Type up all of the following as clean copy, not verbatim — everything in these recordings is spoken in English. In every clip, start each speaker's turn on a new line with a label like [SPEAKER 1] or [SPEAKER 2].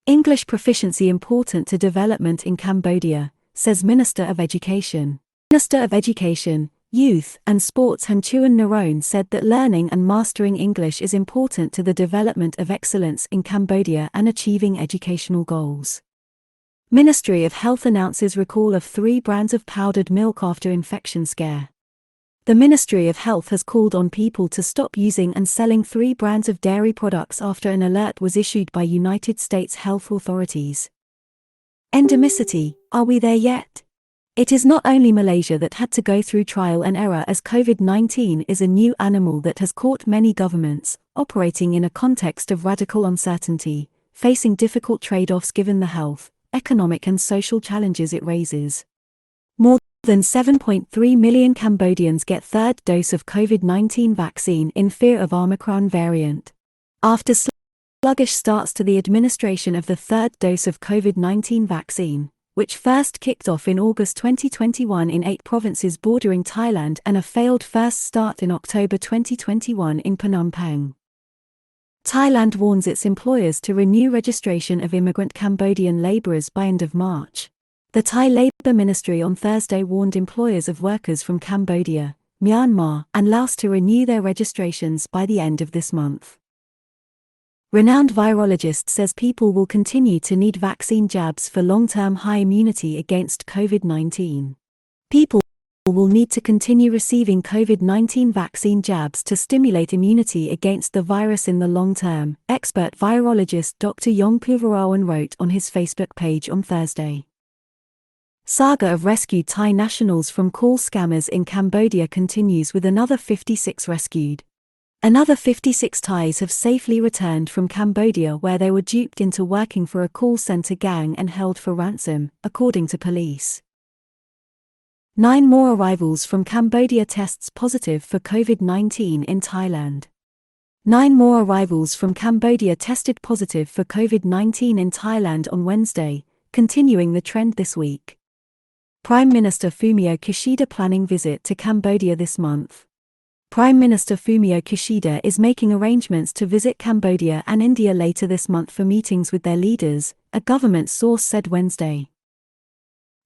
[SPEAKER 1] English proficiency important to development in Cambodia, says Minister of Education. Minister of Education, Youth and Sports Han Chuan Narone said that learning and mastering English is important to the development of excellence in Cambodia and achieving educational goals. Ministry of Health announces recall of 3 brands of powdered milk after infection scare. The Ministry of Health has called on people to stop using and selling 3 brands of dairy products after an alert was issued by United States health authorities. Endemicity, are we there yet? It is not only Malaysia that had to go through trial and error, as COVID-19 is a new animal that has caught many governments, operating in a context of radical uncertainty, facing difficult trade-offs given the health, economic and social challenges it raises. More than 7.3 million Cambodians get 3rd dose of COVID-19 vaccine in fear of Omicron variant. After sluggish starts to the administration of the 3rd dose of COVID-19 vaccine, which first kicked off in August 2021 in 8 provinces bordering Thailand and a failed first start in October 2021 in Phnom. Thailand warns its employers to renew registration of immigrant Cambodian labourers by end of March. The Thai Labour Ministry on Thursday warned employers of workers from Cambodia, Myanmar, and Laos to renew their registrations by the end of this month. Renowned virologist says people will continue to need vaccine jabs for long-term high immunity against COVID-19. People will need to continue receiving COVID-19 vaccine jabs to stimulate immunity against the virus in the long term, expert virologist Dr. Yongpuvarawan wrote on his Facebook page on Thursday. Saga of rescued Thai nationals from call scammers in Cambodia continues with another 56 rescued. Another 56 Thais have safely returned from Cambodia, where they were duped into working for a call center gang and held for ransom, according to police. 9 more arrivals from Cambodia tests positive for COVID-19 in Thailand. 9 more arrivals from Cambodia tested positive for COVID-19 in Thailand on Wednesday, continuing the trend this week. Prime Minister Fumio Kishida planning visit to Cambodia this month. Prime Minister Fumio Kishida is making arrangements to visit Cambodia and India later this month for meetings with their leaders, a government source said Wednesday.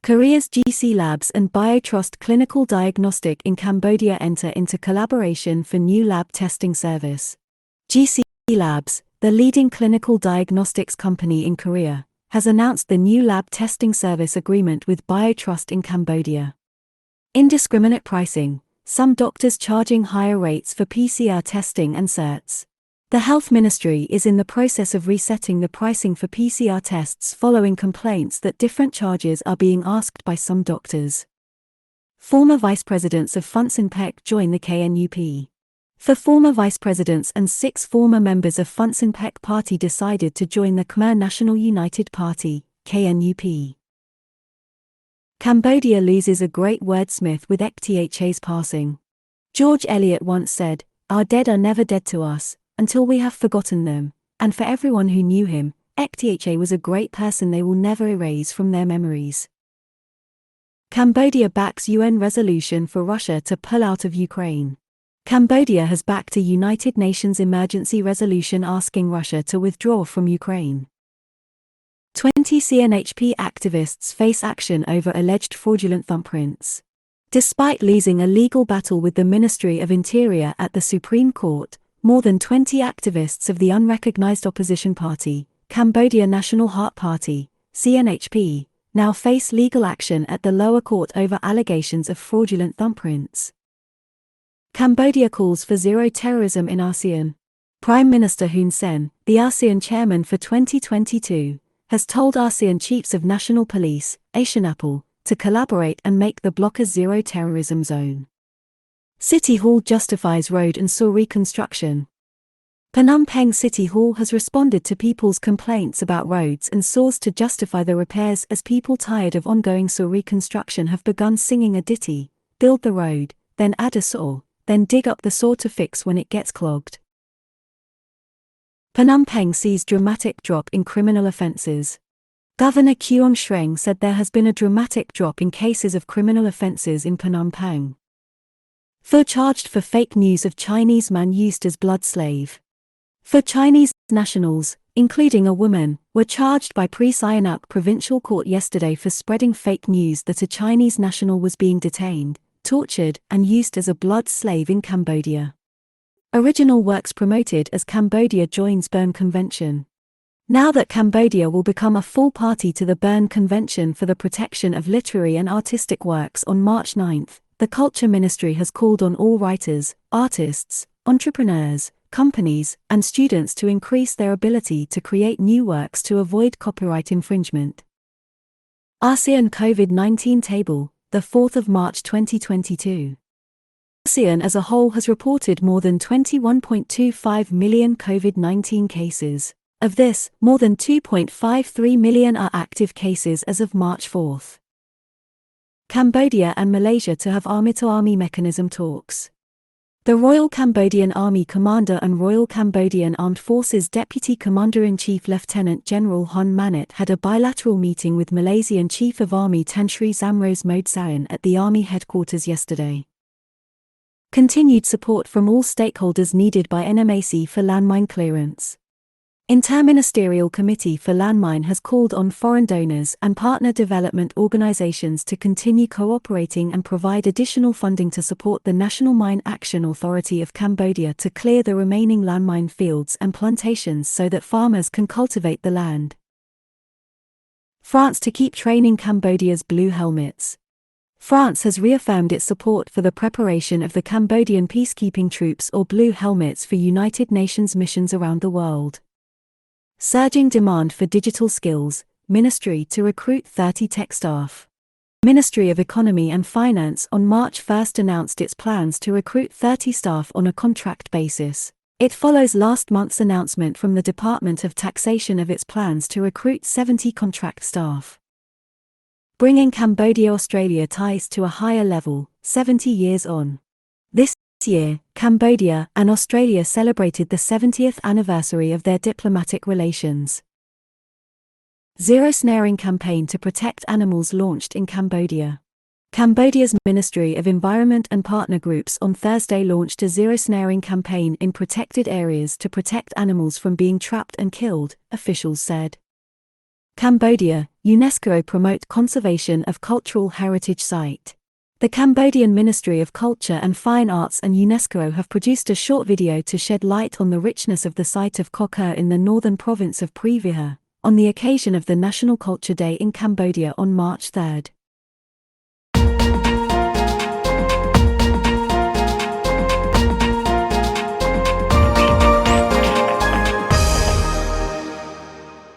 [SPEAKER 1] Korea's GC Labs and BioTrust Clinical Diagnostic in Cambodia enter into collaboration for new lab testing service. GC Labs, the leading clinical diagnostics company in Korea, has announced the new lab testing service agreement with BioTrust in Cambodia. Indiscriminate pricing, some doctors charging higher rates for PCR testing and certs. The Health Ministry is in the process of resetting the pricing for PCR tests following complaints that different charges are being asked by some doctors. Former vice presidents of Phnom Penh join the KNUP. 4 former vice presidents and 6 former members of Phnom Penh party decided to join the Khmer National United Party, KNUP. Cambodia loses a great wordsmith with Ektha's passing. George Eliot once said, "Our dead are never dead to us, until we have forgotten them, and for everyone who knew him, Ektha was a great person they will never erase from their memories." Cambodia backs UN resolution for Russia to pull out of Ukraine. Cambodia has backed a United Nations emergency resolution asking Russia to withdraw from Ukraine. 20 CNHP activists face action over alleged fraudulent thumbprints. Despite losing a legal battle with the Ministry of Interior at the Supreme Court, more than 20 activists of the unrecognized opposition party, Cambodia National Heart Party, CNHP, now face legal action at the lower court over allegations of fraudulent thumbprints. Cambodia calls for zero terrorism in Asean. Prime Minister Hun Sen, the ASEAN chairman for 2022, has told ASEAN chiefs of national police, ASEAN, to collaborate and make the bloc a zero terrorism zone. City Hall justifies road and sewer reconstruction. Phnom Penh City Hall has responded to people's complaints about roads and sewers to justify the repairs, as people tired of ongoing sewer reconstruction have begun singing a ditty: build the road, then add a sewer, then dig up the sewer to fix when it gets clogged. Phnom Penh sees dramatic drop in criminal offences. Governor Kuong Shreng said there has been a dramatic drop in cases of criminal offences in Phnom Penh. Pho charged for fake news of Chinese man used as blood slave. For Chinese nationals, including a woman, were charged by Sihanouk Provincial Court yesterday for spreading fake news that a Chinese national was being detained, tortured, and used as a blood slave in Cambodia. Original works promoted as Cambodia joins Berne Convention. Now that Cambodia will become a full party to the Berne Convention for the Protection of Literary and Artistic Works on March 9, the Culture Ministry has called on all writers, artists, entrepreneurs, companies, and students to increase their ability to create new works to avoid copyright infringement. ASEAN COVID-19 Table, the 4th of March 2022. ASEAN as a whole has reported more than 21.25 million COVID-19 cases. Of this, more than 2.53 million are active cases as of March 4. Cambodia and Malaysia to have army-to-army mechanism talks. The Royal Cambodian Army Commander and Royal Cambodian Armed Forces Deputy Commander-in-Chief Lieutenant General Hon Manet had a bilateral meeting with Malaysian Chief of Army Tan Sri Zamros Modsayan at the Army headquarters yesterday. Continued support from all stakeholders needed by NMAC for landmine clearance. Interministerial Committee for Landmine has called on foreign donors and partner development organizations to continue cooperating and provide additional funding to support the National Mine Action Authority of Cambodia to clear the remaining landmine fields and plantations so that farmers can cultivate the land. France to keep training Cambodia's blue helmets. France has reaffirmed its support for the preparation of the Cambodian peacekeeping troops or blue helmets for United Nations missions around the world. Surging demand for digital skills, Ministry to recruit 30 tech staff. Ministry of Economy and Finance on March 1 announced its plans to recruit 30 staff on a contract basis. It follows last month's announcement from the Department of Taxation of its plans to recruit 70 contract staff. Bringing Cambodia-Australia ties to a higher level, 70 years on. This year, Cambodia and Australia celebrated the 70th anniversary of their diplomatic relations. Zero snaring campaign to protect animals launched in Cambodia. Cambodia's Ministry of Environment and partner groups on Thursday launched a zero snaring campaign in protected areas to protect animals from being trapped and killed, officials said. Cambodia, UNESCO promote conservation of cultural heritage site. The Cambodian Ministry of Culture and Fine Arts and UNESCO have produced a short video to shed light on the richness of the site of Koh Ker in the northern province of Previha, on the occasion of the National Culture Day in Cambodia on March 3.